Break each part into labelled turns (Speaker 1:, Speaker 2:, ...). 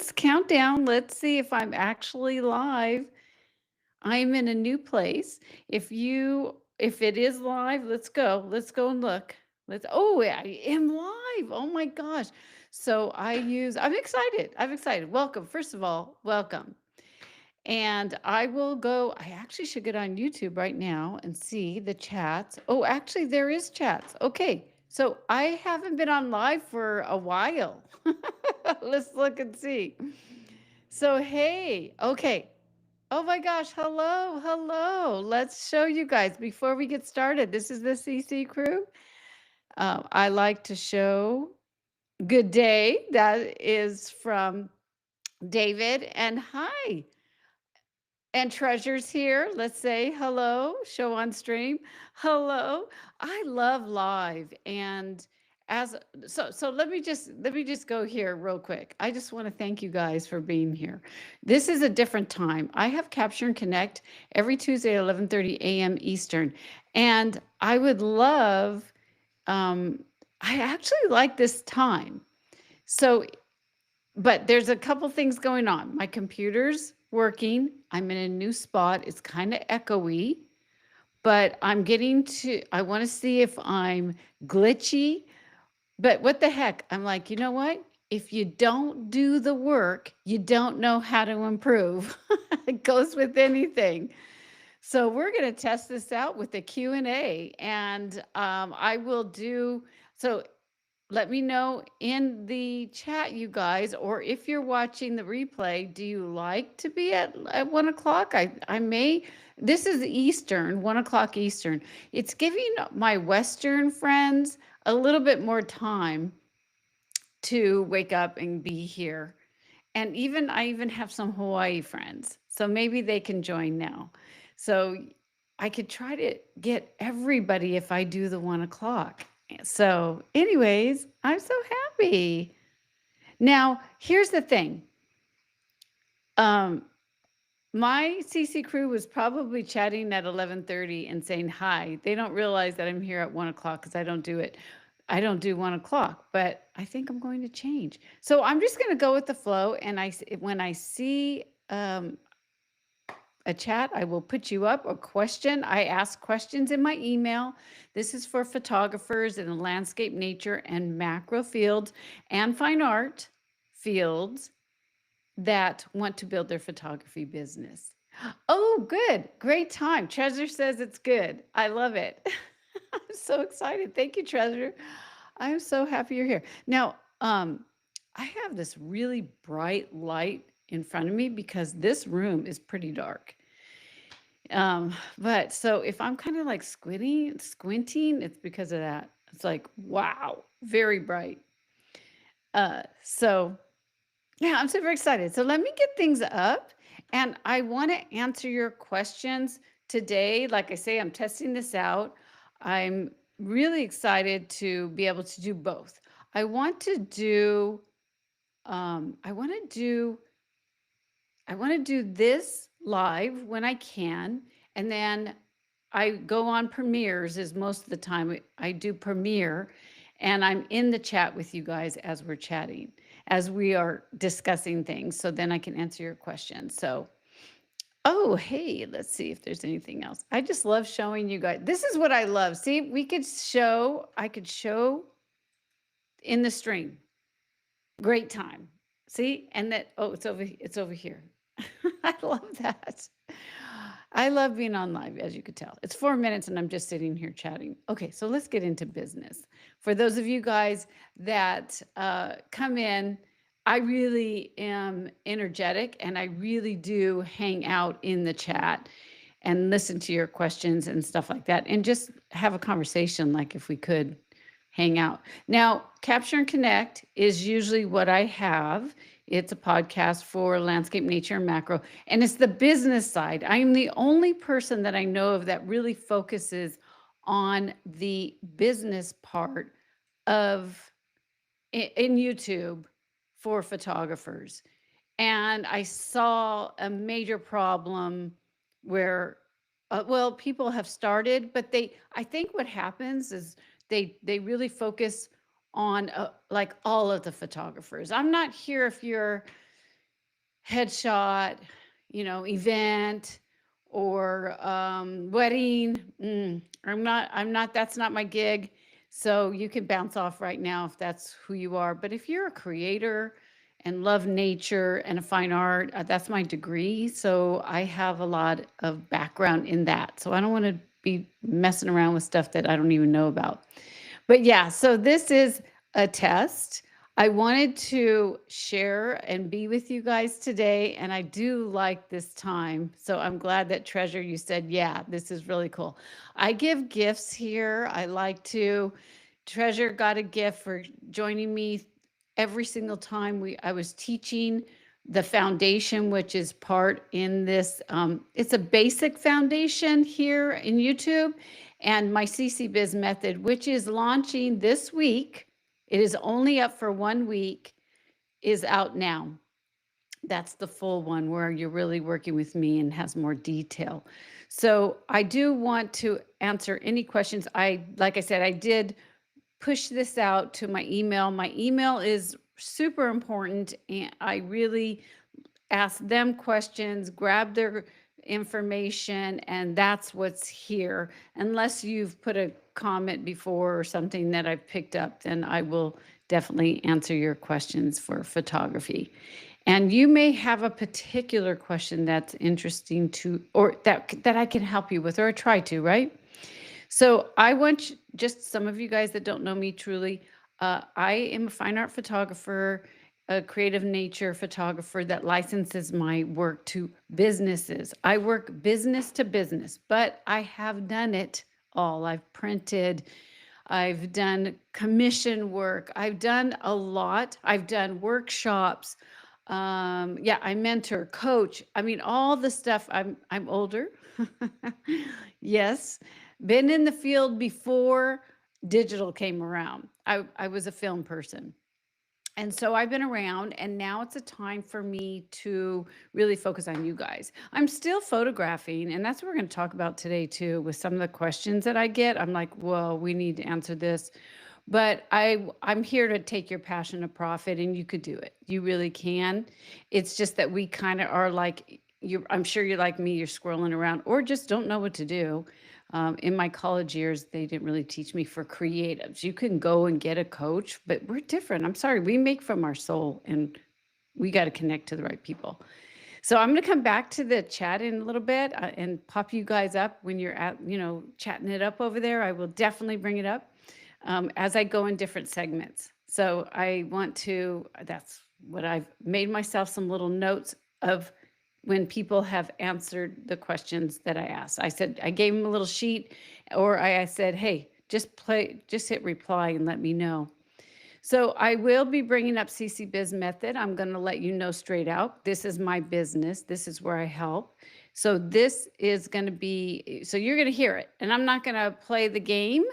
Speaker 1: seconds countdown. Let's see if I'm actually live. I'm in a new place. If it is live, let's go. Let's go and look. Oh, I am live. Oh my gosh. I'm excited. I'm excited. Welcome. First of all, welcome. And I actually should get on YouTube right now and see the chats. Oh, actually, there is chats. Okay. So I haven't been on live for a while. Let's look and see. So, hey, okay. Oh my gosh. Hello. Hello. Let's show you guys before we get started. This is the CC crew. I like to show good day. That is from David. And hi. And Treasure's here. Let's say hello, show on stream. Hello. I love live and as so let me just go here real quick. I just want to thank you guys for being here. This is a different time. I have Capture and Connect every Tuesday at 11:30 a.m. Eastern. And I would love I actually like this time. So but there's a couple things going on. My computer's working. I'm in a new spot. It's kind of echoey, but I want to see if I'm glitchy. But what the heck? I'm like, you know what? If you don't do the work, you don't know how to improve. It goes with anything. So we're going to test this out with the Q&A, and I will do so. Let me know in the chat, you guys, or if you're watching the replay, do you like to be at 1 o'clock? I may, this is Eastern, 1 o'clock Eastern. It's giving my Western friends a little bit more time to wake up and be here. And I even have some Hawaii friends, so maybe they can join now. So I could try to get everybody if I do the 1 o'clock. So, anyways, I'm so happy. Now, here's the thing. My CC crew was probably chatting at 11:30 and saying hi. They don't realize that I'm here at 1 o'clock because I don't do it. I don't do 1 o'clock, but I think I'm going to change. So I'm just going to go with the flow. And when I see a chat, I will put you up a question. I ask questions in my email. This is for photographers in the landscape, nature, and macro fields and fine art fields that want to build their photography business. Oh, good. Great time. Treasure says it's good. I love it. I'm so excited. Thank you, Treasure. I'm so happy you're here. Now, I have this really bright light in front of me because this room is pretty dark. But so if I'm kind of like squinting, it's because of that. It's like, wow, very bright. So yeah, I'm super excited. So let me get things up and I want to answer your questions today. Like I say, I'm testing this out. I'm really excited to be able to do both. I want to do, I want to do this live when I can, and then I go on premieres is most of the time. I do premiere, and I'm in the chat with you guys as we're chatting, as we are discussing things. So then I can answer your questions. So, oh, hey, let's see if there's anything else. I just love showing you guys. This is what I love. See, I could show in the stream. Great time. See, and it's over here. I love that. I love being on live, as you could tell. It's 4 minutes and I'm just sitting here chatting. Okay, so let's get into business. For those of you guys that come in, I really am energetic and I really do hang out in the chat and listen to your questions and stuff like that and just have a conversation like if we could hang out. Now, Capture and Connect is usually what I have. It's a podcast for landscape, nature, and macro, and it's the business side. I am the only person that I know of that really focuses on the business part of in YouTube for photographers. And I saw a major problem where, well, people have started, but I think what happens is they really focus on like all of the photographers. I'm not here if you're headshot, event or wedding. I'm not, that's not my gig. So you can bounce off right now if that's who you are. But if you're a creator and love nature and a fine art, that's my degree. So I have a lot of background in that. So I don't want to be messing around with stuff that I don't even know about. But yeah, so this is a test. I wanted to share and be with you guys today, and I do like this time. So I'm glad that Treasure, you said, yeah, this is really cool. I give gifts here. I like to. Treasure got a gift for joining me every single time I was teaching the foundation, which is part in this. It's a basic foundation here in YouTube, and my CCBiz method, which is launching this week. It is only up for 1 week, is out now. That's the full one where you're really working with me and has more detail. So I do want to answer any questions. Like I said, I did push this out to my email. My email is super important, and I really ask them questions, grab their information, and that's what's here. Unless you've put a comment before or something that I've picked up, then I will definitely answer your questions for photography. And you may have a particular question that's interesting to, or that I can help you with, or try to, right? So I want just some of you guys that don't know me truly, I am a fine art photographer, a creative nature photographer that licenses my work to businesses. I work business to business, but I have done it all. I've printed, I've done commission work, I've done a lot. I've done workshops. Yeah, I mentor, coach. I mean, all the stuff. I'm older. Yes, been in the field before digital came around. I was a film person. And so I've been around, and now it's a time for me to really focus on you guys. I'm still photographing, and that's what we're going to talk about today, too, with some of the questions that I get. I'm like, well, we need to answer this. But I'm here to take your passion to profit, and you could do it. You really can. It's just that we kind of are like you. I'm sure you're like me. You're scrolling around, or just don't know what to do. In my college years, they didn't really teach me for creatives. You can go and get a coach, but we're different. I'm sorry. We make from our soul, and we got to connect to the right people. So I'm going to come back to the chat in a little bit and pop you guys up when you're at, chatting it up over there. I will definitely bring it up as I go in different segments. So I want to, that's what I've made myself some little notes of when people have answered the questions that I asked. I said, I gave them a little sheet, or I said, hey, just hit reply and let me know. So I will be bringing up CCBiz Method. I'm going to let you know straight out. This is my business. This is where I help. So this is going to be, so you're going to hear it. And I'm not going to play the game.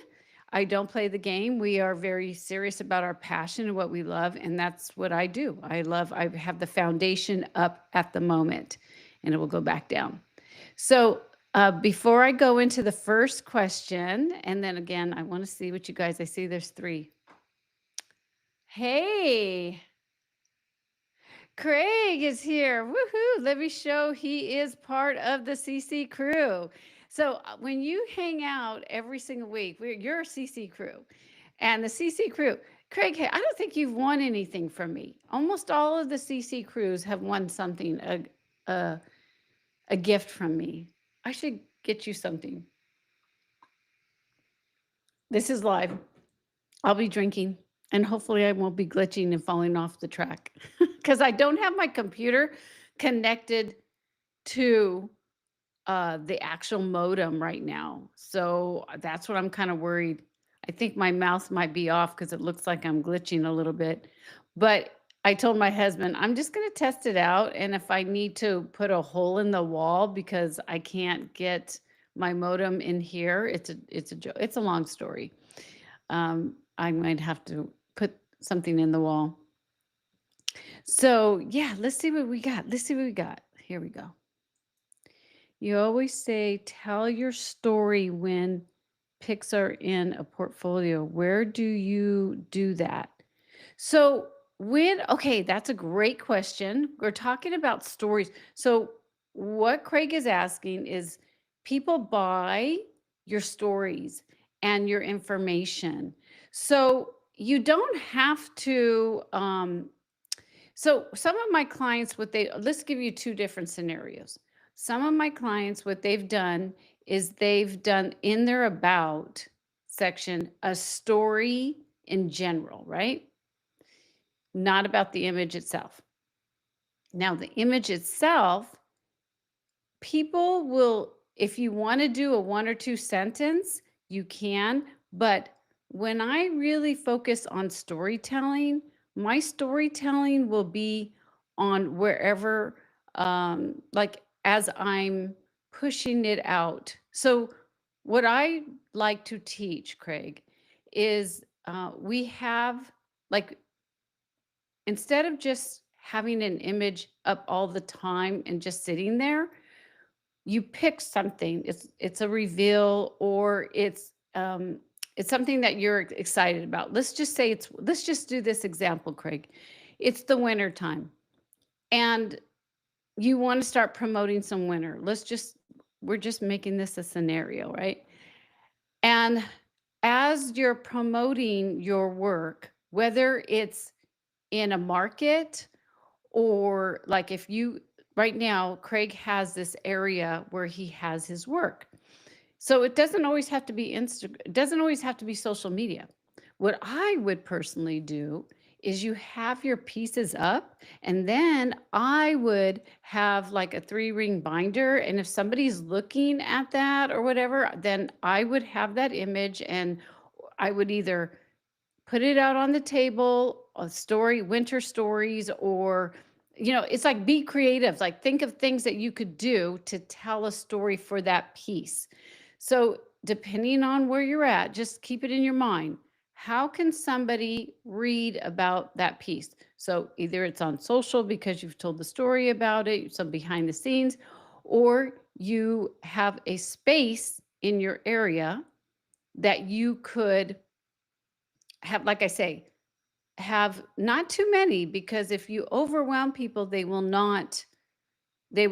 Speaker 1: I don't play the game. We are very serious about our passion and what we love. And that's what I do. I have the foundation up at the moment, and it will go back down. So before I go into the first question, and then again, I want to see what you guys, I see there's 3. Hey, Craig is here. Woohoo. Let me show he is part of the CC crew. So when you hang out every single week, you're a CC crew. And the CC crew, Craig, hey, I don't think you've won anything from me. Almost all of the CC crews have won something, a gift from me. I should get you something. This is live. I'll be drinking, and hopefully I won't be glitching and falling off the track because I don't have my computer connected to the actual modem right now. So that's what I'm kind of worried. I think my mouse might be off because it looks like I'm glitching a little bit. But I told my husband, I'm just going to test it out. And if I need to put a hole in the wall because I can't get my modem in here, it's a long story. I might have to put something in the wall. So yeah, let's see what we got. Let's see what we got. Here we go. You always say, tell your story when pics are in a portfolio. Where do you do that? So Okay, that's a great question. We're talking about stories. So, what Craig is asking is people buy your stories and your information. So, you don't have to. So, some of my clients, let's give you two different scenarios. Some of my clients, what they've done is they've done in their about section a story in general, right? Not about the image itself. Now, the image itself, people will, if you want to do a one or two sentence, you can. But when I really focus on storytelling, my storytelling will be on wherever, like as I'm pushing it out. So, what I like to teach, Craig, is we have like instead of just having an image up all the time and just sitting there, you pick something. It's a reveal or it's something that you're excited about. Let's just do this example, Craig. It's the winter time and you want to start promoting some winter. We're just making this a scenario, right? And as you're promoting your work, whether it's in a market or like if you right now, Craig has this area where he has his work. So it doesn't always have to be it doesn't always have to be social media. What I would personally do is you have your pieces up and then I would have like a 3-ring binder and if somebody's looking at that or whatever, then I would have that image and I would either put it out on the table, a story, winter stories, or, it's like be creative. Like think of things that you could do to tell a story for that piece. So, depending on where you're at, just keep it in your mind. How can somebody read about that piece? So, either it's on social because you've told the story about it, some behind the scenes, or you have a space in your area that you could have, like I say, have not too many because if you overwhelm people, they will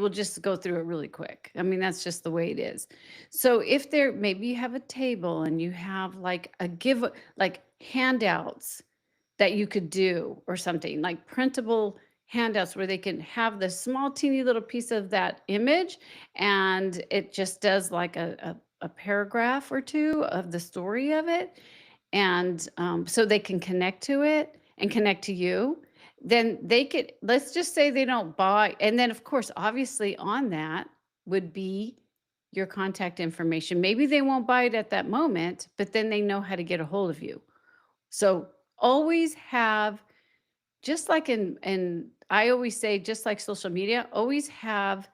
Speaker 1: just go through it really quick. I mean, that's just the way it is. So if maybe you have a table and you have like like handouts that you could do or something like printable handouts where they can have the small teeny little piece of that image and it just does like a paragraph or two of the story of it and so they can connect to it and connect to you, then they could, let's just say they don't buy. And then, of course, obviously, on that would be your contact information. Maybe they won't buy it at that moment, but then they know how to get a hold of you. So always have, just like I always say, just like social media, always have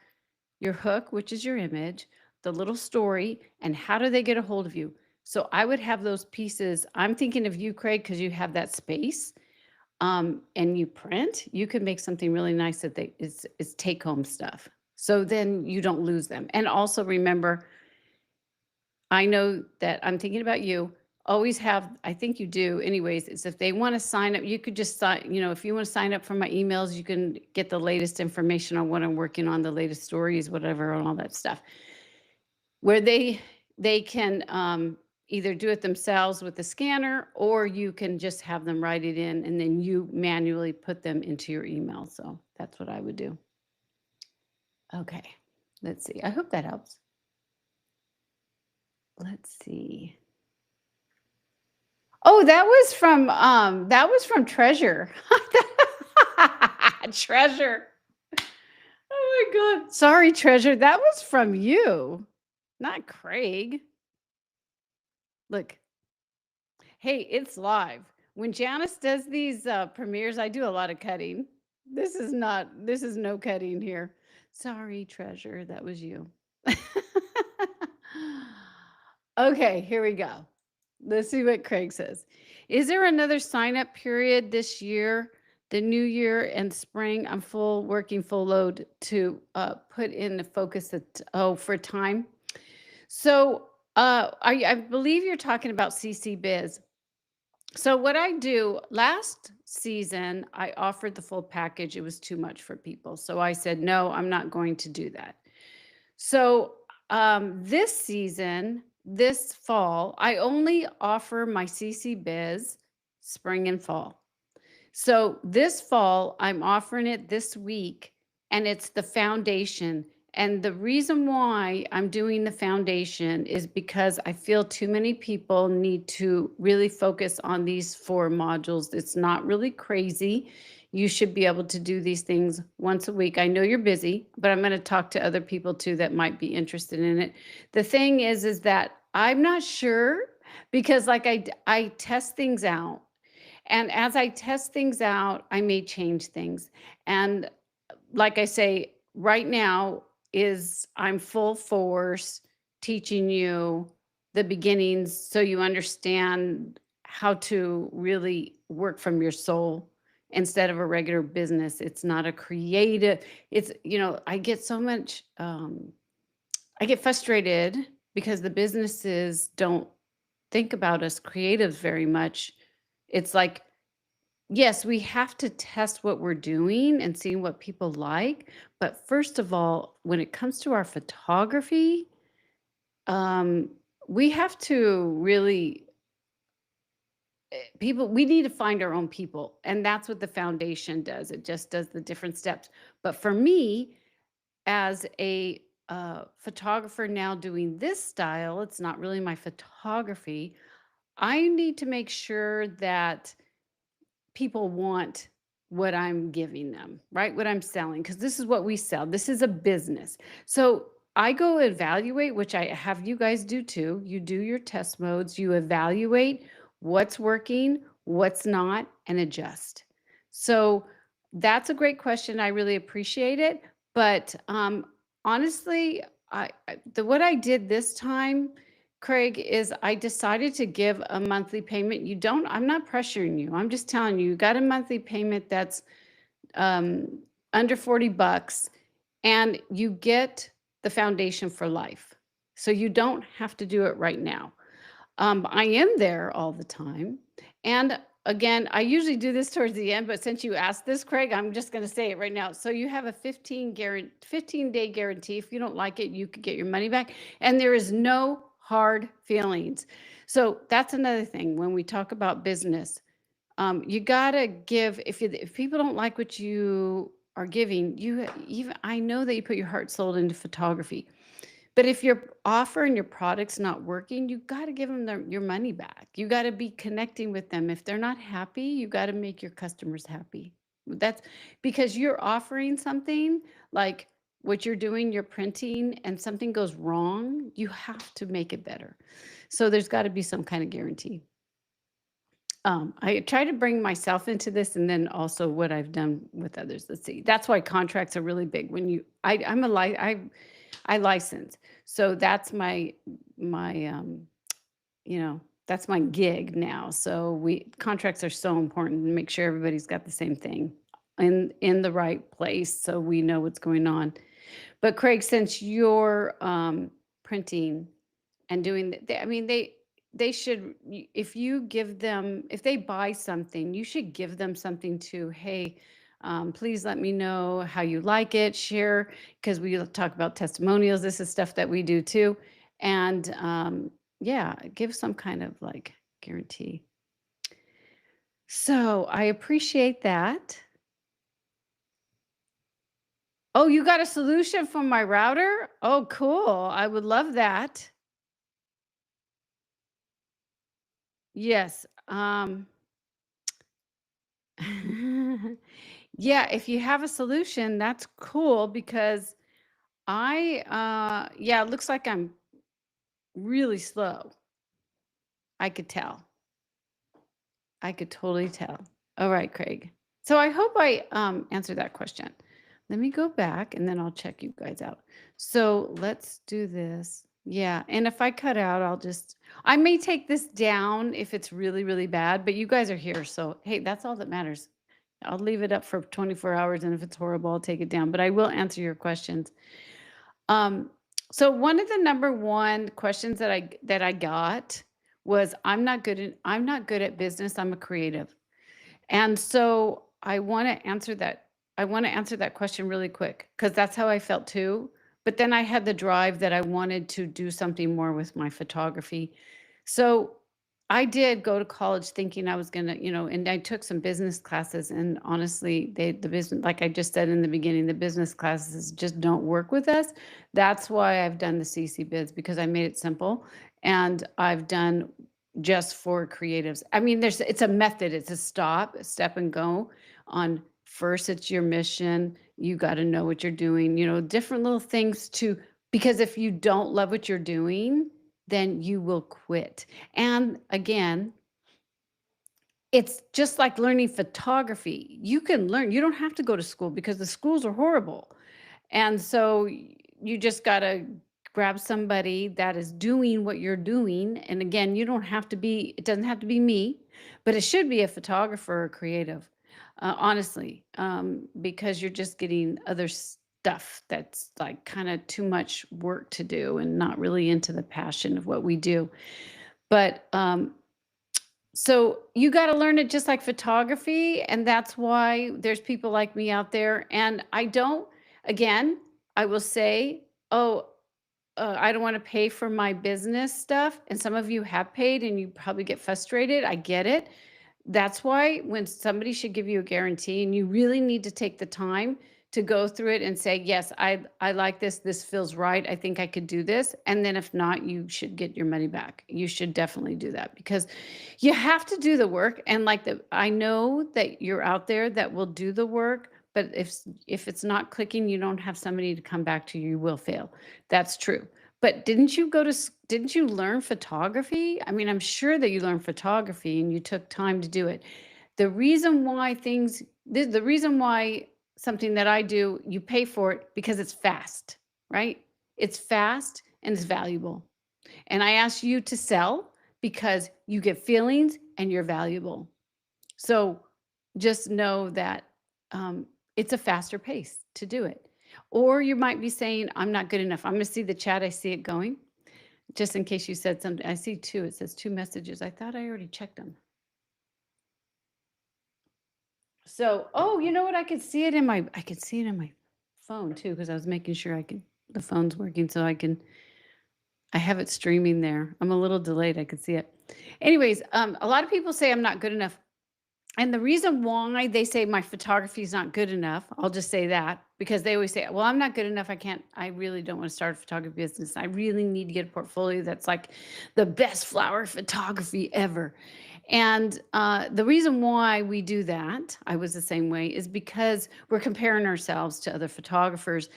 Speaker 1: your hook, which is your image, the little story, and how do they get a hold of you? So I would have those pieces. I'm thinking of you, Craig, because you have that space and you print. You could make something really nice that is take home stuff. So then you don't lose them. And also remember, I know that I'm thinking about you. Always have, I think you do anyways, is if they want to sign up, you could just sign, if you want to sign up for my emails, you can get the latest information on what I'm working on, the latest stories, whatever, and all that stuff. Where they can either do it themselves with the scanner or you can just have them write it in and then you manually put them into your email. So that's what I would do. Okay, let's see. I hope that helps. Let's see. Oh, that was from Treasure. Treasure. Oh my God. Sorry, Treasure. That was from you, not Craig. Look. Hey, it's live. When Janice does these premieres, I do a lot of cutting. This is no cutting here. Sorry, Treasure. That was you. Okay, here we go. Let's see what Craig says. Is there another sign up period this year, the new year and spring? I'm working full load to put in the focus for time. So I believe you're talking about CCBiz. So what I do last season, I offered the full package. It was too much for people. So I said, no, I'm not going to do that. So this season, this fall, I only offer my CC Biz spring and fall. So this fall, I'm offering it this week, and it's the foundation. And the reason why I'm doing the foundation is because I feel too many people need to really focus on these 4 modules. It's not really crazy. You should be able to do these things once a week. I know you're busy, but I'm going to talk to other people too that might be interested in it. The thing is that I'm not sure because like I test things out, and as I test things out, I may change things. And like I say, right now is I'm full force teaching you the beginnings so you understand how to really work from your soul instead of a regular business. It's not a creative, I get so much I get frustrated because the businesses don't think about us creatives very much. It's like, yes, we have to test what we're doing and see what people like. But first of all, when it comes to our photography, um, we have to really, we need to find our own people. And that's what the foundation does. It just does the different steps. But for me, as a photographer now doing this style, it's not really my photography. I need to make sure that people want what I'm giving them, right? What I'm selling, because this is what we sell. This is a business. So I go evaluate, which I have you guys do too. You do your test modes, you evaluate what's working, what's not, and adjust. So that's a great question. I really appreciate it. But honestly, what I did this time, Craig, is I decided to give a monthly payment. I'm not pressuring you. I'm just telling you, you got a monthly payment that's um, under 40 bucks, and you get the foundation for life. So you don't have to do it right now. I am there all the time. And again, I usually do this towards the end, but since you asked this, Craig, I'm just going to say it right now. So you have a 15-day guarantee. If you don't like it, you could get your money back. And there is no hard feelings. So that's another thing when we talk about business. You gotta give if people don't like what you are giving, I know that you put your heart soul into photography. But if your offer and your product's not working, you got to give them your money back. You got to be connecting with them. If they're not happy, you got to make your customers happy. That's because you're offering something like what you're doing, you're printing, and something goes wrong, you have to make it better. So there's got to be some kind of guarantee. I try to bring myself into this and then also what I've done with others. Let's see. That's why contracts are really big. When I'm a I license. So that's that's my gig now. So contracts are so important to make sure everybody's got the same thing in the right place so we know what's going on. But Craig, since you're printing and doing I mean they should if you give them if they buy something, you should give them something to, hey, please let me know how you like it, share, because we talk about testimonials. This is stuff that we do too. And yeah, give some kind of like guarantee. So I appreciate that. Oh, you got a solution for my router? Oh, cool. I would love that. Yes. Yeah, if you have a solution, that's cool because yeah, it looks like I'm really slow. I could tell. I could totally tell. All right, Craig. So I hope I answered that question. Let me go back and then I'll check you guys out. So let's do this. Yeah, and if I cut out, I may take this down if it's really, really bad, but you guys are here. So, hey, that's all that matters. I'll leave it up for 24 hours, and if it's horrible, I'll take it down, but I will answer your questions. So one of the number one questions that I got was I'm not good at business, I'm a creative. And so I want to answer that question really quick because that's how I felt too. But then I had the drive that I wanted to do something more with my photography. So I did go to college thinking I was going to, and I took some business classes, and honestly, the business, like I just said in the beginning, the business classes just don't work with us. That's why I've done the CCBiz, because I made it simple, and I've done just for creatives. I mean, it's a method, it's a step and go on. First, it's your mission. You got to know what you're doing, different little things because if you don't love what you're doing, then you will quit. And again, it's just like learning photography. You can learn, you don't have to go to school because the schools are horrible. And so you just got to grab somebody that is doing what you're doing. And again, it doesn't have to be me, but it should be a photographer or creative, honestly, because you're just getting other stuff that's like kind of too much work to do and not really into the passion of what we do. But so you got to learn it just like photography. And that's why there's people like me out there. And again, I will say, oh, I don't want to pay for my business stuff. And some of you have paid and you probably get frustrated. I get it. That's why when somebody should give you a guarantee, and you really need to take the time to go through it and say, yes, I like this. This feels right. I think I could do this. And then if not, you should get your money back. You should definitely do that because you have to do the work. And I know that you're out there that will do the work, but if it's not clicking, you don't have somebody to come back to you, you will fail. That's true. But didn't you learn photography? I mean, I'm sure that you learned photography and you took time to do it. The reason why something that I do, you pay for it because it's fast, right? It's fast and it's valuable. And I ask you to sell because you get feelings and you're valuable. So just know that it's a faster pace to do it. Or you might be saying, I'm not good enough. I'm going to see the chat. I see it going. Just in case you said something. I see two. It says 2 messages. I thought I already checked them. So, oh, you know what? I could see it in my phone too, because I was making sure the phone's working so I have it streaming there. I'm a little delayed. I could see it. Anyways, a lot of people say I'm not good enough. And the reason why they say my photography is not good enough, I'll just say that because they always say, well, I'm not good enough. I really don't want to start a photography business. I really need to get a portfolio that's like the best flower photography ever. And the reason why we do that, I was the same way, is because we're comparing ourselves to other photographers.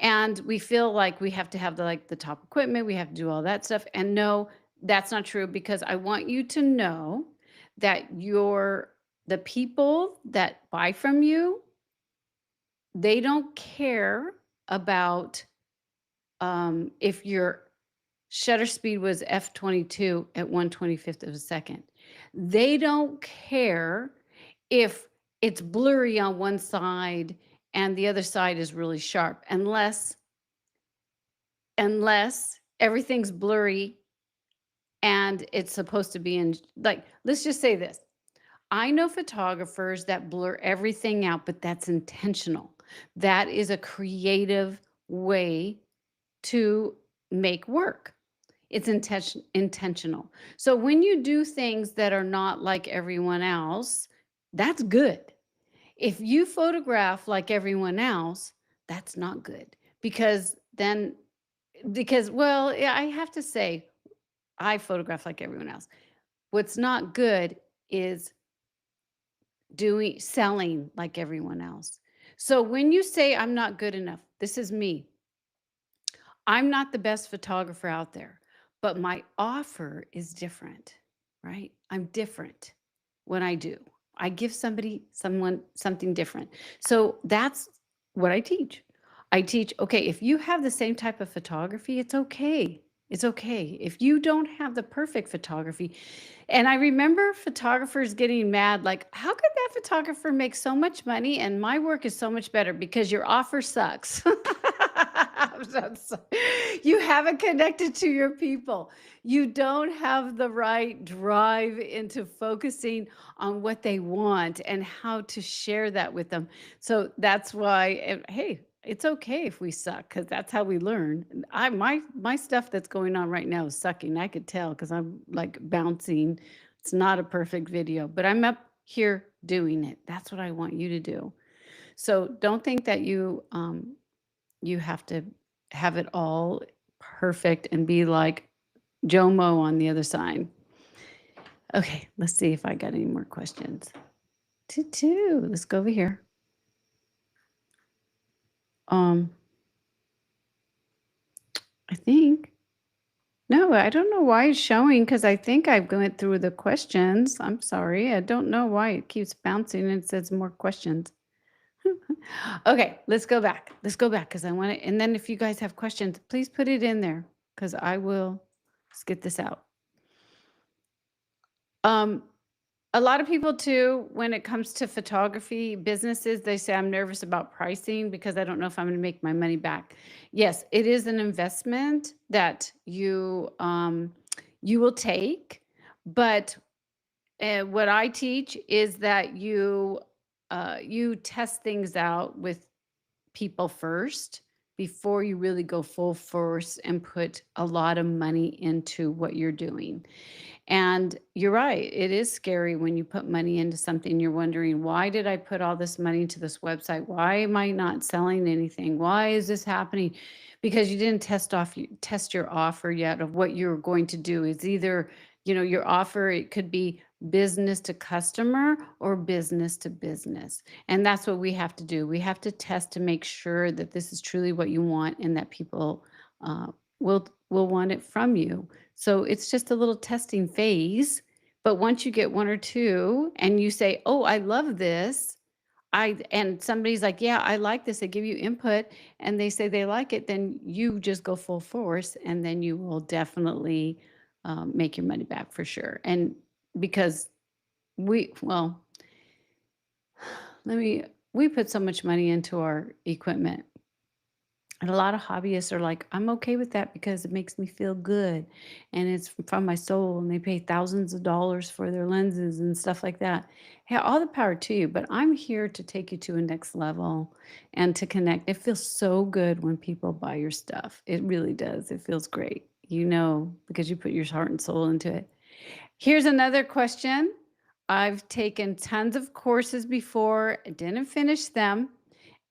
Speaker 1: And we feel like we have to have the top equipment, we have to do all that stuff. And no, that's not true because I want you to know that the people that buy from you, they don't care about if your shutter speed was f22 at 1/25th of a second. They don't care if it's blurry on one side and the other side is really sharp, unless everything's blurry and it's supposed to be let's just say this. I know photographers that blur everything out, but that's intentional. That is a creative way to make work. It's intentional. So when you do things that are not like everyone else, that's good. If you photograph like everyone else, that's not good well, yeah, I have to say I photograph like everyone else. What's not good is selling like everyone else. So when you say I'm not good enough, this is me. I'm not the best photographer out there, but my offer is different, right? I'm different when I do. I give someone something different. So that's what I teach. I teach, okay, if you have the same type of photography, it's okay. It's okay. If you don't have the perfect photography, and I remember photographers getting mad, like, how could that photographer make so much money and my work is so much better because your offer sucks? That's- you haven't connected to your people. You don't have the right drive into focusing on what they want and how to share that with them. So that's why, hey, it's okay if we suck because that's how we learn. And my stuff that's going on right now is sucking. I could tell because I'm like bouncing. It's not a perfect video, but I'm up here doing it. That's what I want you to do. So don't think that you have to have it all perfect and be like Jomo on the other side. Okay, let's see if I got any more questions. Two. Let's go over here. Um, I think. No, I don't know why it's showing because I think I've went through the questions. I'm sorry. I don't know why it keeps bouncing and it says more questions. Okay, let's go back. Let's go back because I want to. And then if you guys have questions, please put it in there because I will get this out. Um, a lot of people too, when it comes to photography businesses, they say I'm nervous about pricing because I don't know if I'm going to make my money back. Yes, it is an investment that you will take, but what I teach is that you test things out with people first before you really go full force and put a lot of money into what you're doing. And you're right. It is scary when you put money into something. You're wondering, why did I put all this money into this website? Why am I not selling anything? Why is this happening? Because you didn't test your offer yet of what you're going to do. It's either, your offer, it could be business to customer or business to business. And that's what we have to do. We have to test to make sure that this is truly what you want and that people uh, will want it from you. So it's just a little testing phase. But once you get one or two and you say, "Oh, I love this," and somebody's like, "Yeah, I like this." They give you input and they say they like it, then you just go full force and then you will definitely make your money back for sure. And because well, we put so much money into our equipment. And a lot of hobbyists are like, I'm okay with that because it makes me feel good and it's from my soul. And they pay thousands of dollars for their lenses and stuff like that. Hey, all the power to you, but I'm here to take you to a next level and to connect. It feels so good when people buy your stuff. It really does. It feels great, because you put your heart and soul into it. Here's another question. I've taken tons of courses before, I didn't finish them.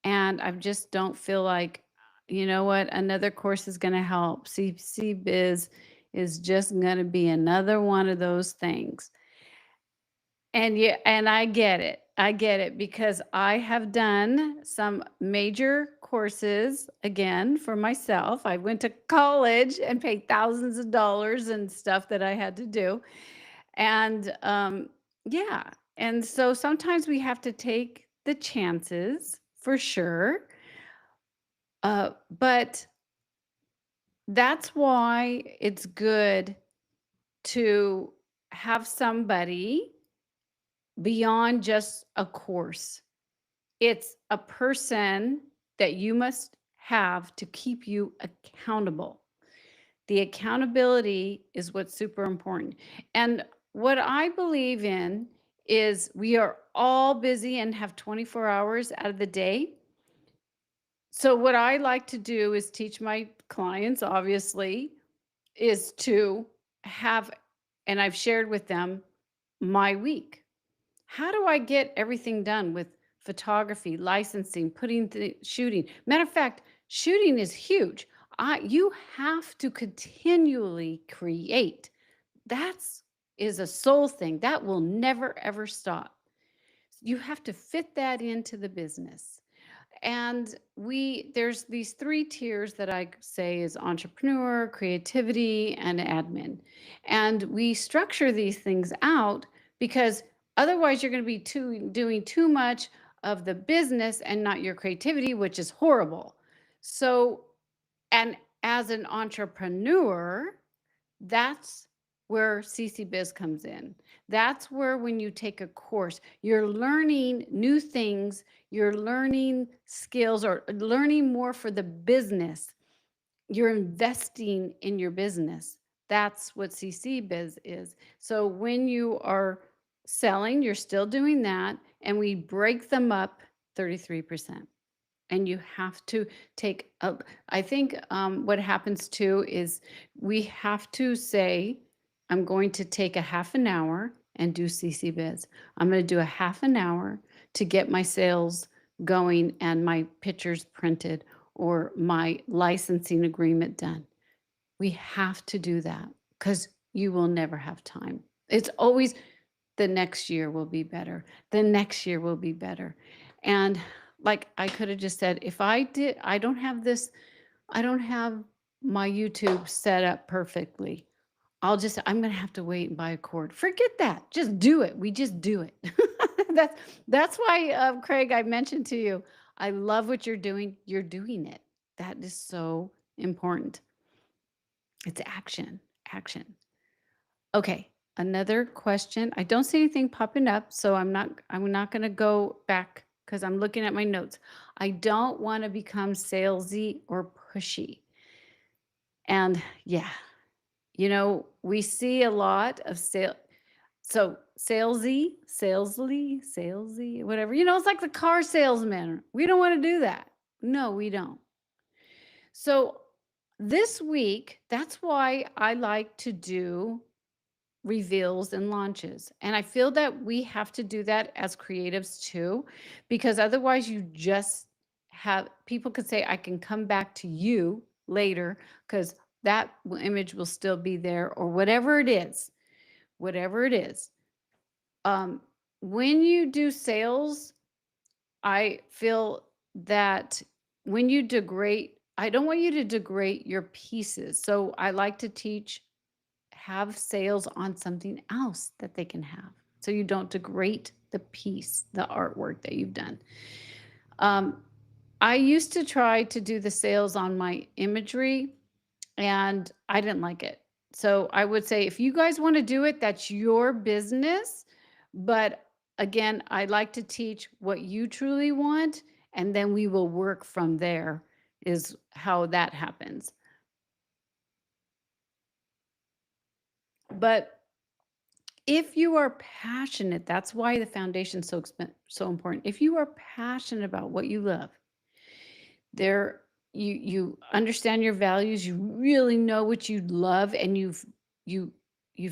Speaker 1: And I just don't feel like, you know what, another course is going to help. CCBiz is just going to be another one of those things. And yeah, and I get it. I get it because I have done some major courses again for myself. I went to college and paid thousands of dollars and stuff that I had to do. And yeah, and so sometimes we have to take the chances for sure. But that's why it's good to have somebody beyond just a course. It's a person that you must have to keep you accountable. The accountability is what's super important. And what I believe in is we are all busy and have 24 hours out of the day. So what I like to do is teach my clients, obviously, is to have, and I've shared with them my week. How do I get everything done with photography, licensing, putting the shooting? Matter of fact, shooting is huge. You have to continually create. That's is a soul thing that will never ever stop. You have to fit that into the business. And there's these three tiers that I say is entrepreneur, creativity, and admin. And we structure these things out because otherwise you're going to be doing too much of the business and not your creativity, which is horrible. So, and as an entrepreneur, that's where CC Biz comes in. That's where when you take a course, you're learning new things, you're learning skills or learning more for the business. You're investing in your business. That's what CCBiz is. So when you are selling, you're still doing that, and we break them up 33%. And you have to take a, I think what happens too is we have to say, I'm going to take a half an hour and do CCBiz. I'm going to do a half an hour to get my sales going and my pictures printed or my licensing agreement done. We have to do that because you will never have time. It's always the next year will be better. The next year will be better. And like I could have just said, if I did, I don't have this, I don't have my YouTube set up perfectly. I'm going to have to wait and buy a cord. Forget that. Just do it. We just do it. that's, that's why, Craig, I mentioned to you, I love what you're doing. You're doing it. That is so important. It's action, action. Okay, another question. I don't see anything popping up, so I'm not going to go back because I'm looking at my notes. I don't want to become salesy or pushy. And yeah, we see a lot of salesy, whatever. It's like the car salesman. We don't want to do that. No, we don't. So this week, that's why I like to do reveals and launches. And I feel that we have to do that as creatives too, because otherwise you just have people could say, I can come back to you later because that image will still be there or whatever it is, whatever it is. When you do sales, I feel that when you degrade, I don't want you to degrade your pieces. So I like to teach have sales on something else that they can have. So you don't degrade the piece, the artwork that you've done. I used to try to do the sales on my imagery and I didn't like it. So I would say if you guys want to do it, that's your business. But again, I like to teach what you truly want and then we will work from there is how that happens. But if you are passionate, that's why the foundation's so important. If you are passionate about what you love, there you understand your values, you really know what you love, and you've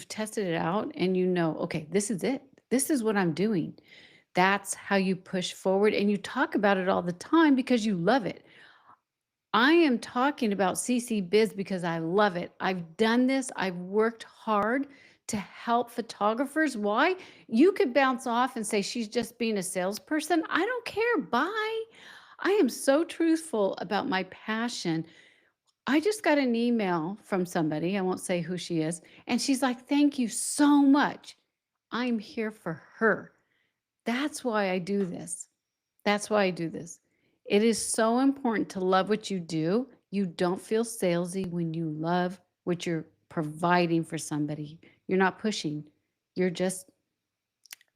Speaker 1: tested it out, and okay, this is it. This is what I'm doing. That's how you push forward, and you talk about it all the time because you love it. I am talking about CCBiz because I love it. I've done this. I've worked hard to help photographers. Why? You could bounce off and say she's just being a salesperson. I don't care. Bye. I am so truthful about my passion. I just got an email from somebody. I won't say who she is. And she's like, thank you so much. I'm here for her. That's why I do this. That's why I do this. It is so important to love what you do. You don't feel salesy when you love what you're providing for somebody. You're not pushing. You're just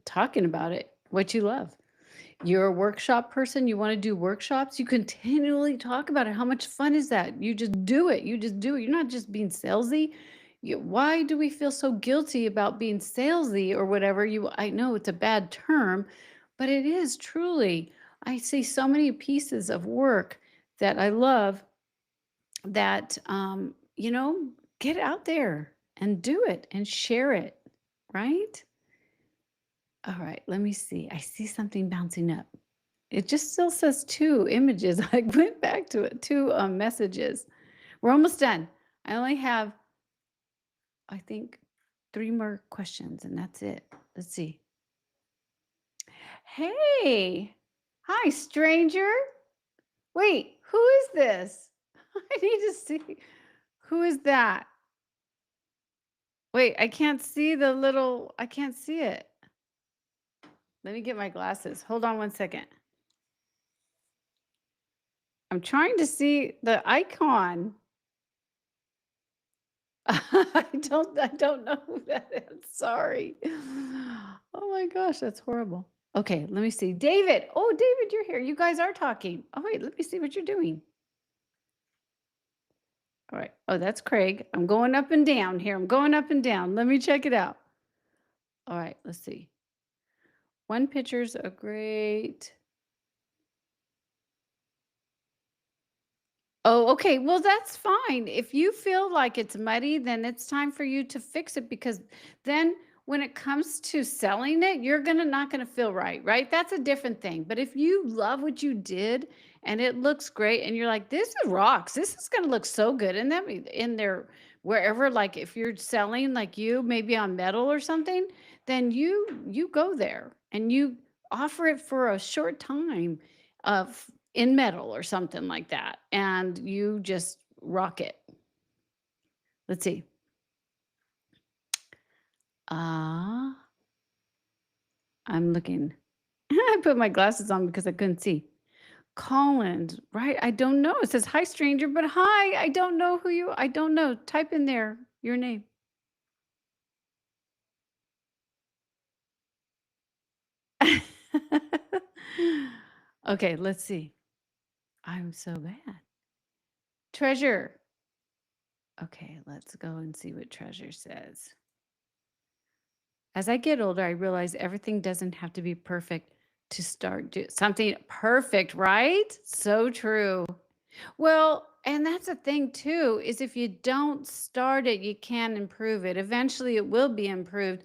Speaker 1: talking about it, what you love. You're a workshop person, you want to do workshops, you continually talk about it. How much fun is that? You just do it. You just do it. You're not just being salesy. Why do we feel so guilty about being salesy or whatever? I know it's a bad term, but it is truly. I see so many pieces of work that I love that get out there and do it and share it, right? All right, let me see. I see something bouncing up. It just still says 2 images. I went back to it, 2 messages. We're almost done. I only have, I think, 3 more questions and that's it. Let's see. Hey, hi, stranger. Wait, who is this? I need to see. Who is that? Wait, I can't see I can't see it. Let me get my glasses. Hold on one second. I'm trying to see the icon. I don't know who that is. Sorry. Oh my gosh, that's horrible. Okay, let me see. David. Oh, David, you're here. You guys are talking. Oh, wait, let me see what you're doing. All right. Oh, that's Craig. I'm going up and down here. I'm going up and down. Let me check it out. All right. Let's see. One picture's a great. Oh, okay. Well, that's fine. If you feel like it's muddy, then it's time for you to fix it because then when it comes to selling it, you're gonna not gonna feel right, right? That's a different thing. But if you love what you did and it looks great and you're like, this is rocks, this is gonna look so good. And that in there wherever, like if you're selling like you, maybe on metal or something, then you go there and you offer it for a short time of in metal or something like that, and you just rock it. Let's see. Ah, I'm looking. I put my glasses on because I couldn't see. Collins, right? I don't know. It says, "Hi, stranger," but hi, I don't know who you I don't know. Type in there your name. Okay, let's see. I'm so bad. Treasure. Okay, let's go and see what Treasure says. As I get older, I realize everything doesn't have to be perfect to start something perfect, right? So true. Well, and that's the thing too, is if you don't start it, you can improve it. Eventually it will be improved.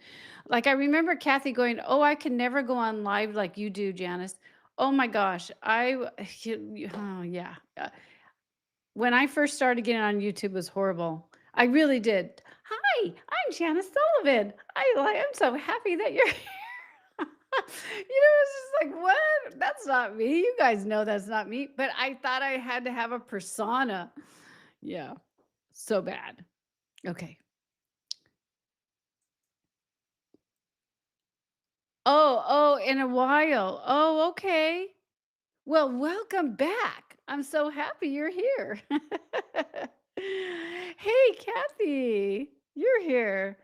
Speaker 1: Like I remember Kathy going, "Oh, I can never go on live like you do, Janice." Oh my gosh. Oh yeah. When I first started getting on YouTube, it was horrible. I really did. Hi, I'm Janice Sullivan. I'm so happy that you're here. It's just like, what? That's not me. You guys know that's not me. But I thought I had to have a persona. Yeah, so bad. Okay. Oh, in a while. Oh, okay. Well, welcome back. I'm so happy you're here. Hey, Kathy, you're here.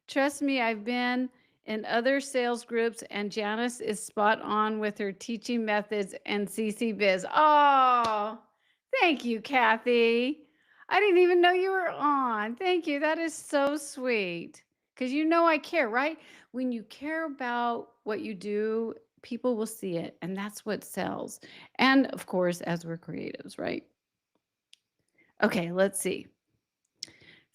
Speaker 1: Trust me, I've been in other sales groups, and Janice is spot on with her teaching methods and CCBiz. Oh, thank you, Kathy. I didn't even know you were on. Thank you. That is so sweet. Because you know I care, right? When you care about what you do, people will see it, and that's what sells. And of course, as we're creatives, right? Okay, let's see.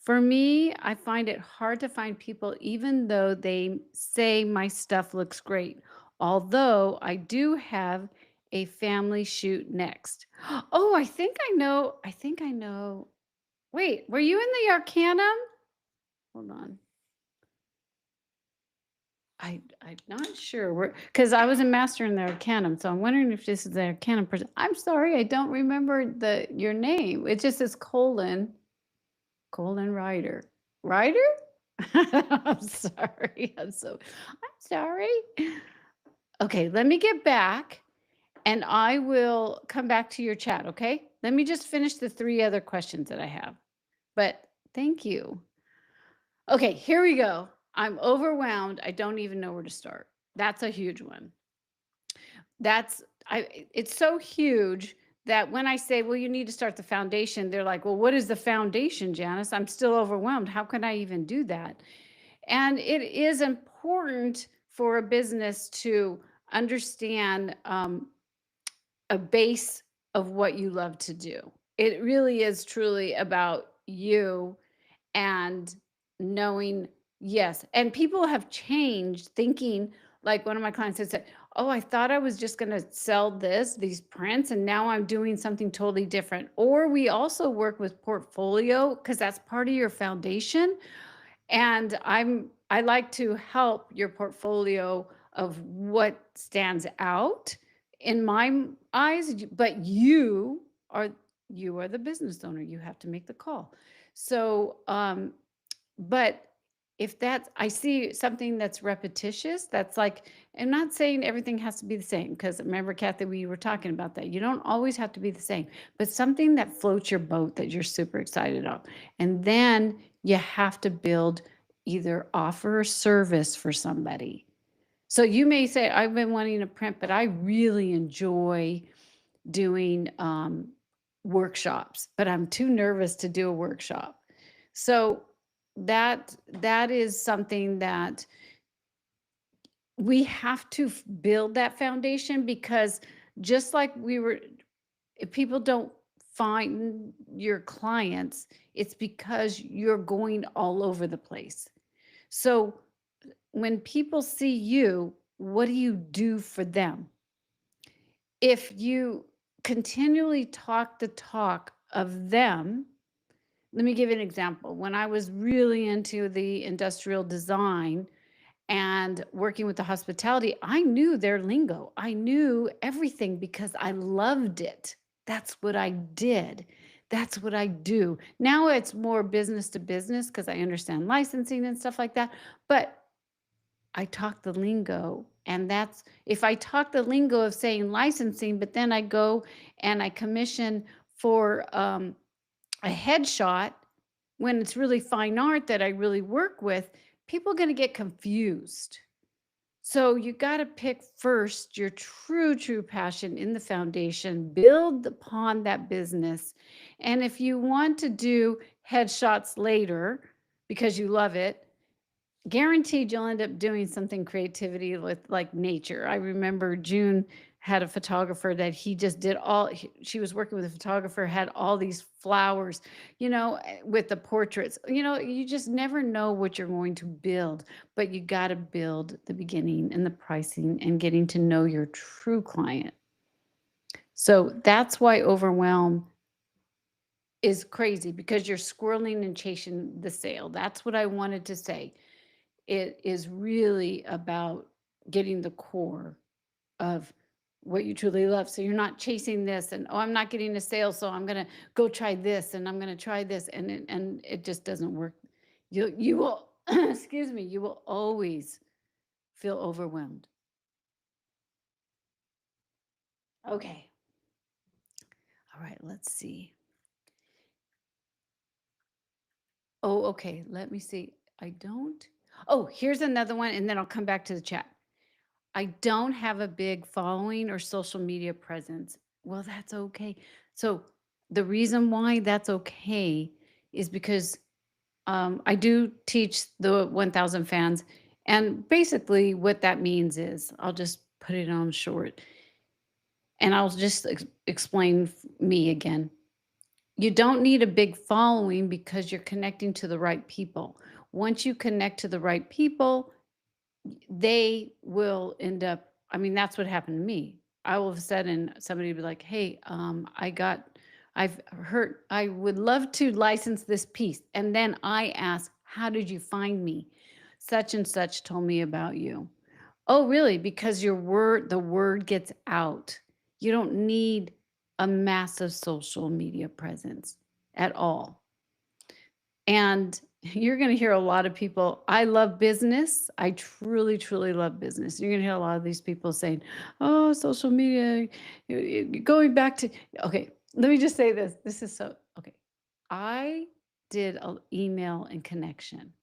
Speaker 1: For me, I find it hard to find people even though they say my stuff looks great. Although I do have a family shoot next. Oh, I think I know. I think I know. Wait, were you in the Arcanum? Hold on. I'm not sure where because I was a master in the Arcanum, so I'm wondering if this is the Arcanum person. I'm sorry, I don't remember the your name. It just says colon Ryder. Ryder? I'm sorry. I'm sorry. Okay, let me get back and I will come back to your chat, okay? Let me just finish the three other questions that I have. But thank you. Okay, here we go. I'm overwhelmed. I don't even know where to start. That's a huge one. That's it's so huge that when I say, "Well, you need to start the foundation," they're like, "Well, what is the foundation, Janice? I'm still overwhelmed. How can I even do that?" And it is important for a business to understand a base of what you love to do. It really is truly about you and knowing, yes. And people have changed thinking, like one of my clients had said, "Oh, I thought I was just going to sell these prints, and now I'm doing something totally different." Or we also work with portfolio because that's part of your foundation. And I like to help your portfolio of what stands out in my eyes, but are you are the business owner. You have to make the call. So, but if that's I see something that's repetitious, that's like I'm not saying everything has to be the same because remember, Kathy, we were talking about that. You don't always have to be the same, but something that floats your boat that you're super excited of. And then you have to build either offer a service for somebody. So you may say, I've been wanting to print, but I really enjoy doing workshops, but I'm too nervous to do a workshop. So that is something that we have to build that foundation, because just like we were, if people don't find your clients, it's because you're going all over the place. So when people see you, what do you do for them? If you continually talk the talk of them, let me give you an example. When I was really into the industrial design and working with the hospitality, I knew their lingo. I knew everything because I loved it. That's what I did. That's what I do. Now it's more business to business because I understand licensing and stuff like that. But I talk the lingo, and that's if I talk the lingo of saying licensing, but then I go and I commission for a headshot when it's really fine art that I really work with, people are going to get confused. So you got to pick first your true passion in the foundation, build upon that business. And if you want to do headshots later because you love it, guaranteed you'll end up doing something creativity with like nature. I remember June had a photographer that he just did she was working with a photographer, had all these flowers, with the portraits. You just never know what you're going to build, but you got to build the beginning and the pricing and getting to know your true client. So that's why overwhelm is crazy, because you're squirreling and chasing the sale. That's what I wanted to say. It is really about getting the core of what you truly love. So you're not chasing this and, oh, I'm not getting a sale, so I'm going to go try this and I'm going to try this, and it just doesn't work. You will excuse me, you will always feel overwhelmed. Okay. All right, let's see. Oh, okay. Let me see. I don't. Oh, here's another one, and then I'll come back to the chat. I don't have a big following or social media presence. Well, that's okay. So the reason why that's okay is because I do teach the 1,000 fans. And basically, what that means is, I'll just put it on short and I'll just explain me again. You don't need a big following because you're connecting to the right people. Once you connect to the right people, they will end up, I mean, that's what happened to me. All of a sudden, somebody would be like, hey, I've heard, I would love to license this piece. And then I ask, how did you find me? Such and such told me about you. Oh, really? Because the word gets out. You don't need a massive social media presence at all. And you're going to hear a lot of people. I love business. I truly love business. You're going to hear a lot of these people saying, oh, social media, going back to, okay, let me just say this. This is so, okay. I did an email and connection.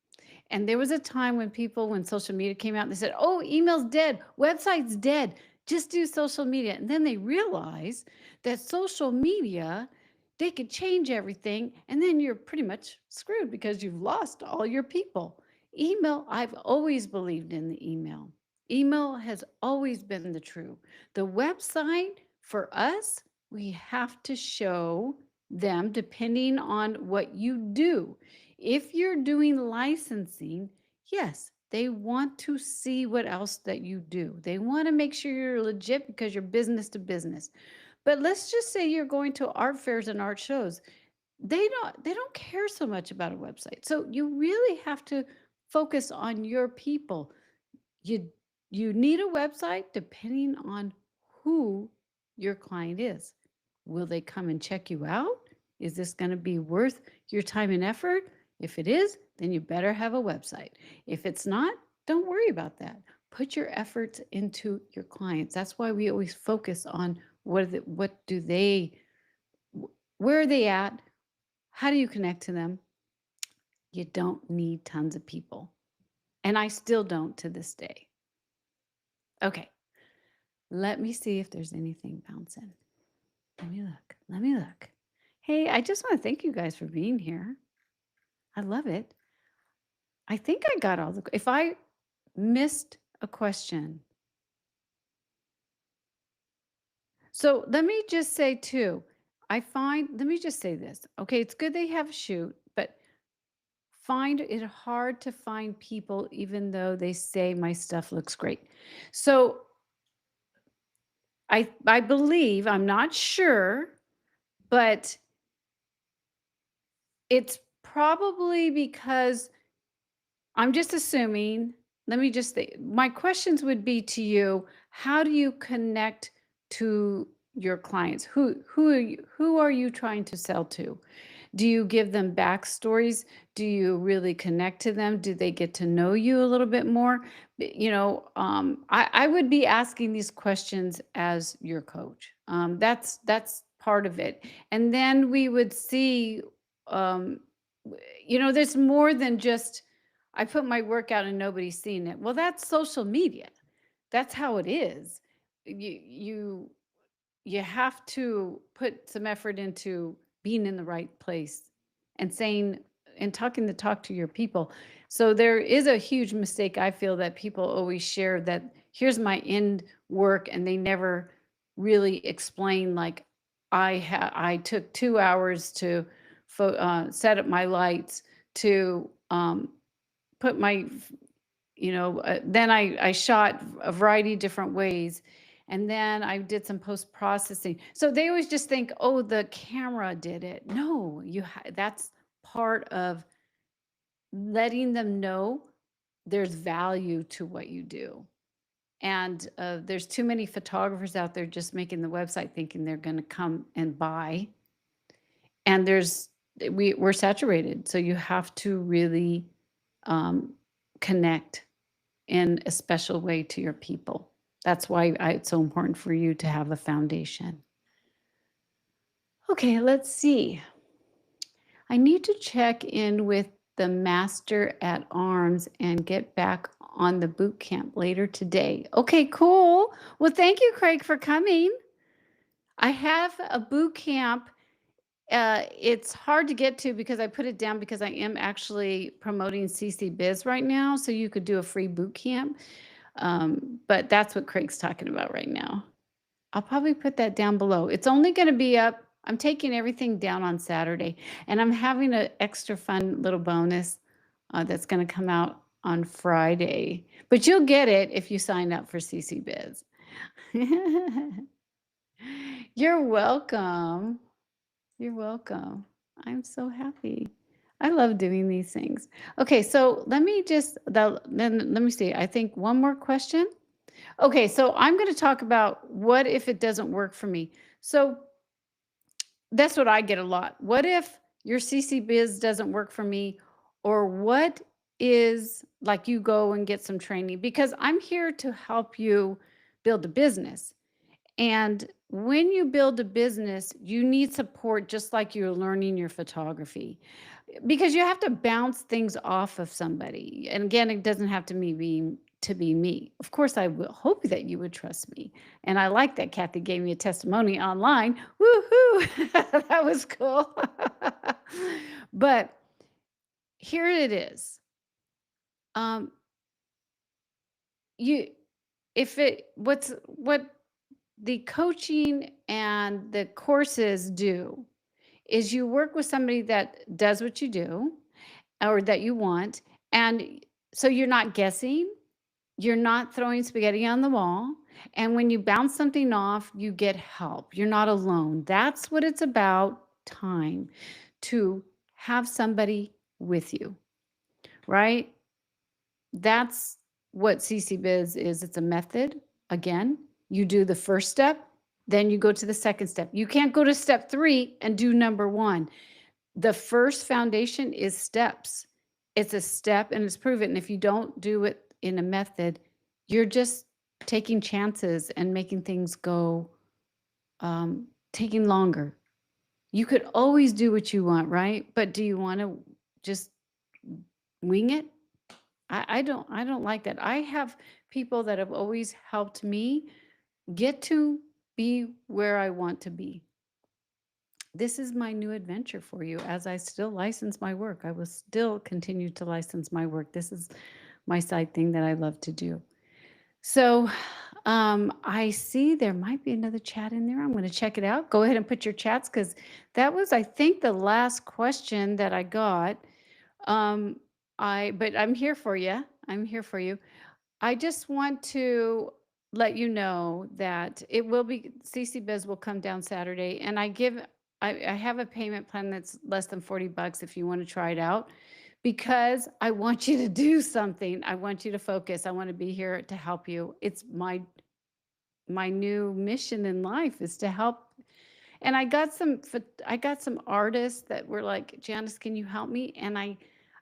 Speaker 1: And there was a time when social media came out, they said, oh, email's dead, website's dead, just do social media. And then they realized that social media, they could change everything, and then you're pretty much screwed because you've lost all your people. Email, I've always believed in the email. Email has always been the true. The website, for us, we have to show them depending on what you do. If you're doing licensing, yes, they want to see what else that you do. They want to make sure you're legit because you're business to business. But let's just say you're going to art fairs and art shows. They don't care so much about a website. So you really have to focus on your people. You you need a website depending on who your client is. Will they come and check you out? Is this going to be worth your time and effort? If it is, then you better have a website. If it's not, don't worry about that. Put your efforts into your clients. That's why we always focus on where are they at? How do you connect to them? You don't need tons of people. And I still don't to this day. Okay. Let me see if there's anything bouncing. Let me look. Hey, I just want to thank you guys for being here. I love it. I think I got all the, if I missed a question. So let me just say too, let me just say this. Okay, it's good they have a shoot, but find it hard to find people even though they say my stuff looks great. So I believe, I'm not sure, but it's probably because I'm just assuming, let me just say, my questions would be to you, how do you connect to your clients? Who are you trying to sell to? Do you give them backstories? Do you really connect to them? Do they get to know you a little bit more? I would be asking these questions as your coach. That's part of it, and then we would see. Um, there's more than just I put my work out and nobody's seen it. Well, that's social media. That's how it is. You you have to put some effort into being in the right place and saying and talking the talk to your people. So there is a huge mistake I feel that people always share that here's my end work and they never really explain like I took 2 hours to set up my lights to put my then I shot a variety of different ways, and then I did some post processing. So they always just think, oh, the camera did it. No, that's part of letting them know there's value to what you do. And there's too many photographers out there just making the website thinking they're going to come and buy. And we're saturated, so you have to really um, connect in a special way to your people. That's why it's so important for you to have a foundation. Okay, let's see. I need to check in with the master at arms and get back on the boot camp later today. Okay, cool. Well, thank you, Craig, for coming. I have a boot camp. It's hard to get to because I put it down because I am actually promoting CCBiz right now. So you could do a free boot camp. But that's what Craig's talking about right now. I'll probably put that down below. It's only going to be up. I'm taking everything down on Saturday, and I'm having an extra fun little bonus that's going to come out on Friday. But you'll get it if you sign up for CC Biz. You're welcome. You're welcome. I'm so happy. I love doing these things. Okay, so then let me see. I think one more question. Okay, so I'm going to talk about what if it doesn't work for me. So that's what I get a lot. What if your CC biz doesn't work for me? Or what is like you go and get some training? Because I'm here to help you build a business. And when you build a business, you need support just like you're learning your photography because you have to bounce things off of somebody. And again, it doesn't have to be me. Of course, I will hope that you would trust me. And I like that Kathy gave me a testimony online. Woohoo! That was cool. But here it is. Um, you if it what the coaching and the courses do is you work with somebody that does what you do or that you want. And so you're not guessing, you're not throwing spaghetti on the wall. And when you bounce something off, you get help. You're not alone. That's what it's about time to have somebody with you, right? That's what CC Biz is. It's a method. Again, you do the first step, then you go to the second step. You can't go to step 3 and do number 1. The first foundation is steps. It's a step and it's proven. And if you don't do it in a method, you're just taking chances and making things go taking longer. You could always do what you want, right? But do you want to just wing it? I don't like that. I have people that have always helped me get to be where I want to be. this is my new adventure for you. As I still license my work, I will still continue to license my work. This is my side thing that I love to do. So I see there might be another chat in there. I'm going to check it out. Go ahead and put your chats because that was, I think, the last question that I got. Um, but I'm here for you. I'm here for you. I just want to let you know that it will be CCBiz will come down Saturday, and I have a payment plan that's less than $40 if you want to try it out, because I want you to do something. I want you to focus. I want to be here to help you. It's my new mission in life is to help. And I got some artists that were like, Janice, can you help me? And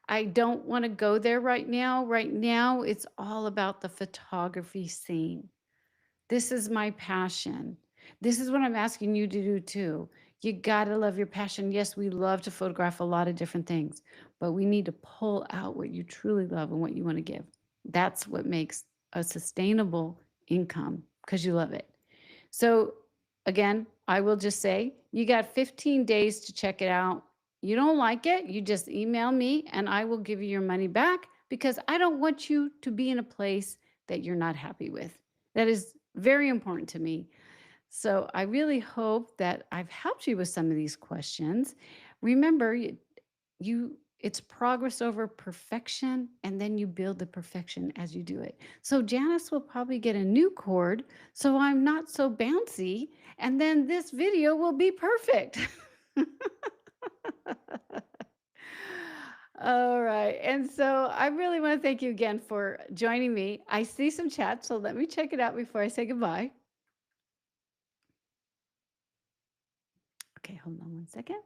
Speaker 1: I don't want to go there right now. Right now, it's all about the photography scene. This is my passion. This is what I'm asking you to do too. You got to love your passion. Yes, we love to photograph a lot of different things, but we need to pull out what you truly love and what you want to give. That's what makes a sustainable income because you love it. So again, I will just say you got 15 days to check it out. You don't like it, you just email me and I will give you your money back because I don't want you to be in a place that you're not happy with. That is very important to me. So I really hope that I've helped you with some of these questions. Remember, it's progress over perfection, and then you build the perfection as you do it. So Janice will probably get a new cord, so I'm not so bouncy, and then this video will be perfect. All right. And so I really want to thank you again for joining me. I see some chat, so let me check it out before I say goodbye. Okay, hold on one second.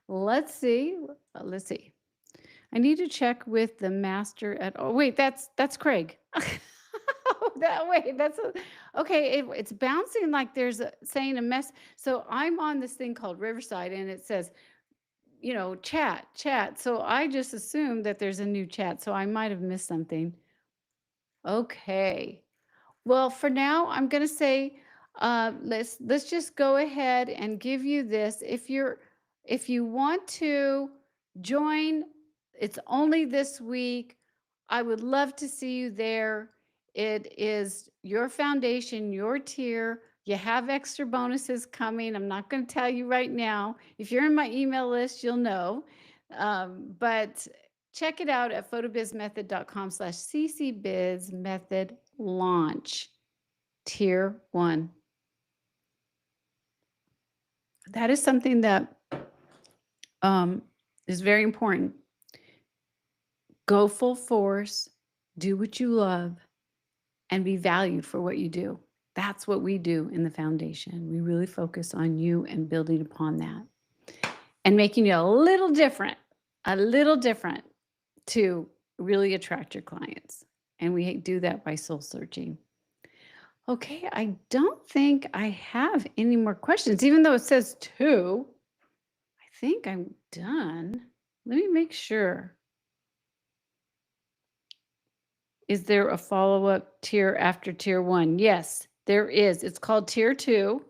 Speaker 1: Let's see. Let's see. I need to check with the master at, oh wait, that's Craig. That wait, okay, it's bouncing like there's saying a mess. So I'm on this thing called Riverside and it says, chat. So I just assumed that there's a new chat. So I might have missed something. Okay. Well, for now, I'm going to say, let's just go ahead and give you this. If you want to join, it's only this week. I would love to see you there. It is your foundation, your tier. You have extra bonuses coming. I'm not going to tell you right now. If you're in my email list, you'll know. But check it out at photobizmethod.com/ccbizmethod launch tier 1. That is something that is very important. Go full force, do what you love, and be valued for what you do. That's what we do in the foundation. We really focus on you and building upon that and making you a little different to really attract your clients. And we do that by soul searching. Okay, I don't think I have any more questions, even though it says 2. I think I'm done. Let me make sure. Is there a follow-up tier after tier 1? Yes, there is. It's called tier 2.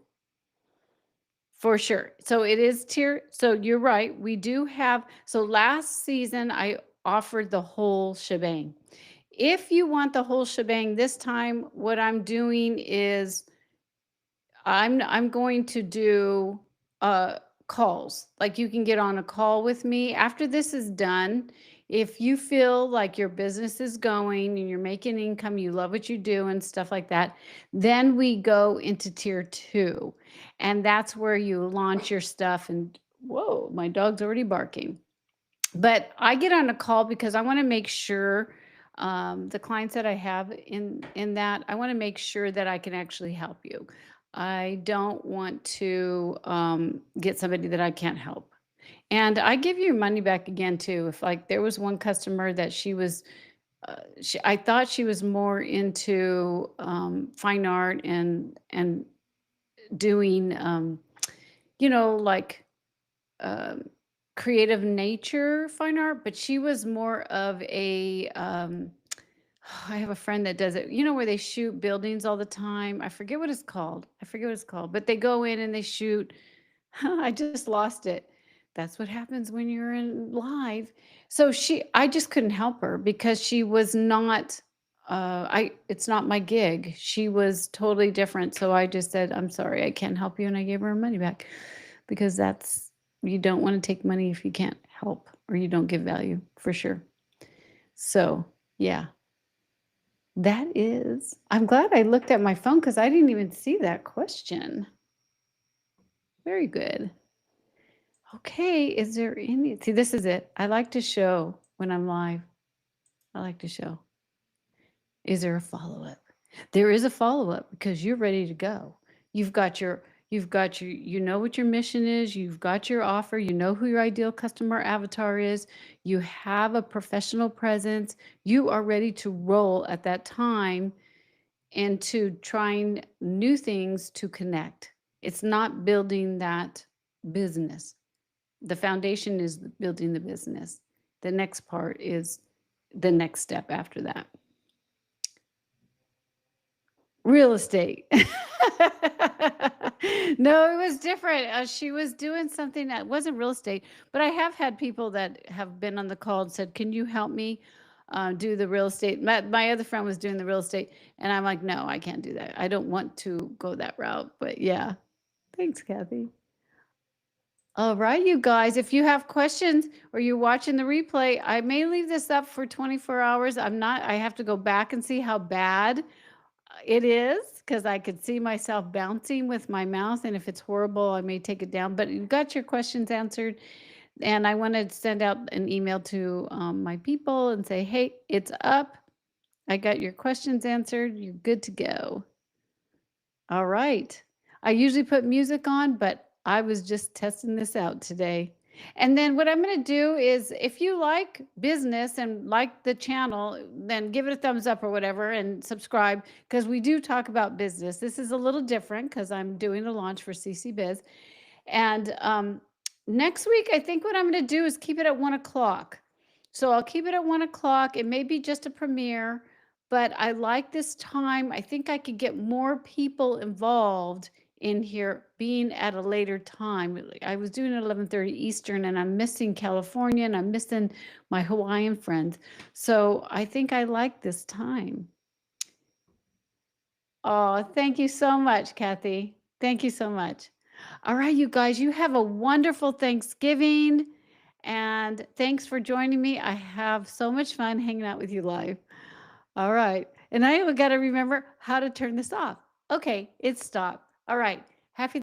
Speaker 1: For sure. So it is so you're right. We do have, so last season I offered the whole shebang. If you want the whole shebang this time, what I'm doing is I'm going to do calls. Like you can get on a call with me after this is done. If you feel like your business is going and you're making income, you love what you do and stuff like that, then we go into tier 2. And that's where you launch your stuff and whoa, my dog's already barking. But I get on a call because I want to make sure the clients that I have in that, I want to make sure that I can actually help you. I don't want to get somebody that I can't help. And I give you your money back again too. If like there was one customer that I thought she was more into fine art and doing, like creative nature fine art, but she was more of a I have a friend that does it, where they shoot buildings all the time. I forget what it's called. But they go in and they shoot I just lost it. That's what happens when you're in live. So I just couldn't help her because she was not, it's not my gig. She was totally different. So I just said, I'm sorry, I can't help you. And I gave her her money back because you don't want to take money if you can't help or you don't give value for sure. So yeah, I'm glad I looked at my phone because I didn't even see that question. Very good. Okay, is there see, this is it. I like to show when I'm live. I like to show. Is there a follow-up? There is a follow-up because you're ready to go. You've got your you know what your mission is, you've got your offer, you know who your ideal customer avatar is, you have a professional presence, you are ready to roll at that time into trying new things to connect. It's not building that business. The foundation is building the business. The next part is the next step after that. Real estate. No, it was different. She was doing something that wasn't real estate, but I have had people that have been on the call and said, "Can you help me do the real estate?" My other friend was doing the real estate, and I'm like, "No, I can't do that. I don't want to go that route." But yeah, thanks, Kathy. All right, you guys, if you have questions or you're watching the replay, I may leave this up for 24 hours. I have to go back and see how bad it is because I could see myself bouncing with my mouth. And if it's horrible, I may take it down. But you got your questions answered. And I want to send out an email to my people and say, hey, it's up. I got your questions answered. You're good to go. All right. I usually put music on, but I was just testing this out today. And then what I'm going to do is if you like business and like the channel, then give it a thumbs up or whatever and subscribe because we do talk about business. This is a little different because I'm doing a launch for CCBiz. And next week, I think what I'm going to do is keep it at 1 o'clock. So I'll keep it at 1 o'clock. It may be just a premiere, but I like this time. I think I could get more people involved in here being at a later time. I was doing it 11:30 Eastern and I'm missing California and I'm missing my Hawaiian friends. So I think I like this time. Oh, thank you so much, Kathy. Thank you so much. All right, you guys, you have a wonderful Thanksgiving. And thanks for joining me. I have so much fun hanging out with you live. All right. And I got to remember how to turn this off. Okay, it's stopped. All right. Happy